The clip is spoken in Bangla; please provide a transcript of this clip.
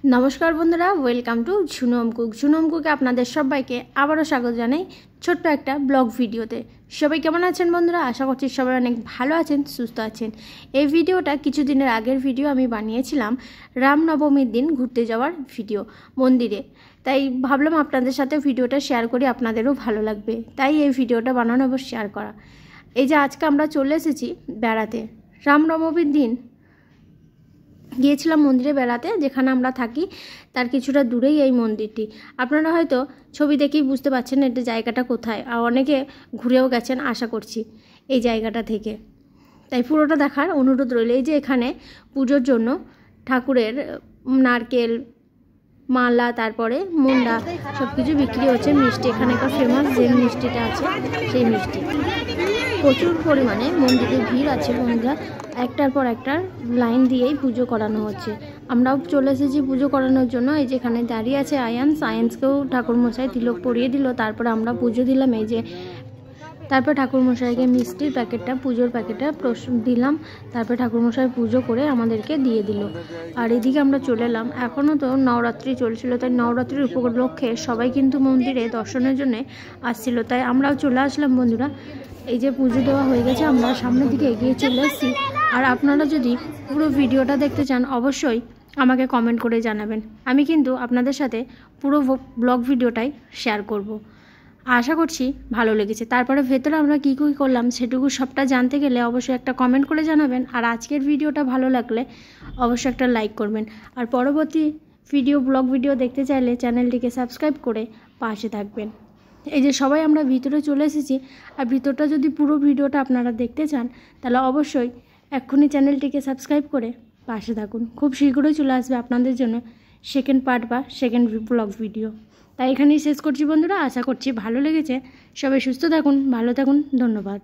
नमस्कार बंधुरा वेलकाम टू झुनम कुके आपनादेर सबाइके आबारो स्वागत जानाई छोट्ट एकटा ब्लग भिडियोते। सबाई केमन आछेन बंधुरा? आशा करछि सबाई अनेक भालो आछेन, सुस्थ आछेन। এই ভিডিওটা কিছুদিনের আগের ভিডিও আমি বানিয়েছিলাম রামনবমীর দিন ঘুরতে যাওয়ার ভিডিও মন্দিরে। তাই ভাবলাম আপনাদের সাথে ভিডিওটা শেয়ার করি, আপনাদেরও ভালো লাগবে, তাই এই ভিডিওটা বানানো এবং শেয়ার করা। এই যে আজকে আমরা চলে এসেছি বেড়াতে। রামনবমীর দিন গিয়েছিলাম মন্দিরে বেড়াতে, যেখানে আমরা থাকি তার কিছুটা দূরেই এই মন্দিরটি। আপনারা হয়তো ছবি দেখেই বুঝতে পারছেন এটা জায়গাটা কোথায়, আর অনেকে ঘুরেও গেছেন আশা করছি এই জায়গাটা থেকে। তাই পুরোটা দেখার অনুরোধ রইল। এই যে এখানে পুজোর জন্য ঠাকুরের নারকেল মালা, তারপরে মুন্ডা সব কিছু বিক্রি হচ্ছে। মিষ্টি এখানকার ফেমাস যে মিষ্টিটা আছে সেই মিষ্টি। প্রচুর পরিমাণে মন্দিরে ভিড় আছে বন্ধুরা, একটার পর একটা লাইন দিয়েই পুজো করানো হচ্ছে। আমরাও চলে এসেছি পুজো করানোর জন্য। এই যেখানে দাঁড়িয়ে আছে আয়ান্সকেও ঠাকুরমশাই তিলক পরিয়ে দিল, তারপরে আমরা পুজো দিলাম। এই যে তারপর ঠাকুরমশাইকে মিষ্টির প্যাকেটটা, পুজোর প্যাকেটটা দিলাম, তারপর ঠাকুরমশাই পুজো করে আমাদেরকে দিয়ে দিল। আর এদিকে আমরা চলে এলাম। এখনও তো নবরাত্রি চলছিল, তাই নবরাত্রির উপলক্ষে সবাই কিন্তু মন্দিরে দর্শনের জন্য আসছিল, তাই আমরাও চলে আসলাম বন্ধুরা। এই যে পুজো দেওয়া হয়ে গেছে, আমরা সামনের দিকে এগিয়ে চলে এসেছি। আর আপনারা যদি পুরো ভিডিওটা দেখতে চান অবশ্যই আমাকে কমেন্ট করে জানাবেন, আমি কিন্তু আপনাদের সাথে পুরো ব্লগ ভিডিওটাই শেয়ার করব। আশা করছি ভালো লেগেছে। তারপরে ভেতরে আমরা কী কী করলাম সেটুকু সবটা জানতে গেলে অবশ্যই একটা কমেন্ট করে জানাবেন। আর আজকের ভিডিওটা ভালো লাগলে অবশ্যই একটা লাইক করবেন। আর পরবর্তী ব্লগ ভিডিও দেখতে চাইলে চ্যানেলটিকে সাবস্ক্রাইব করে পাশে থাকবেন। এই যে সবাই আমরা ভিতরে চলে এসেছি। আর ভিতরটা যদি পুরো ভিডিওটা আপনারা দেখতে চান তাহলে অবশ্যই এক্ষুনি চ্যানেলটিকে সাবস্ক্রাইব করে পাশে থাকুন। খুব শীঘ্রই চলে আসবে আপনাদের জন্য সেকেন্ড পার্ট বা সেকেন্ড ব্লগ ভিডিও। তাই এখানেই শেষ করছি বন্ধুরা। আশা করছি ভালো লেগেছে। সবাই সুস্থ থাকুন, ভালো থাকুন, ধন্যবাদ।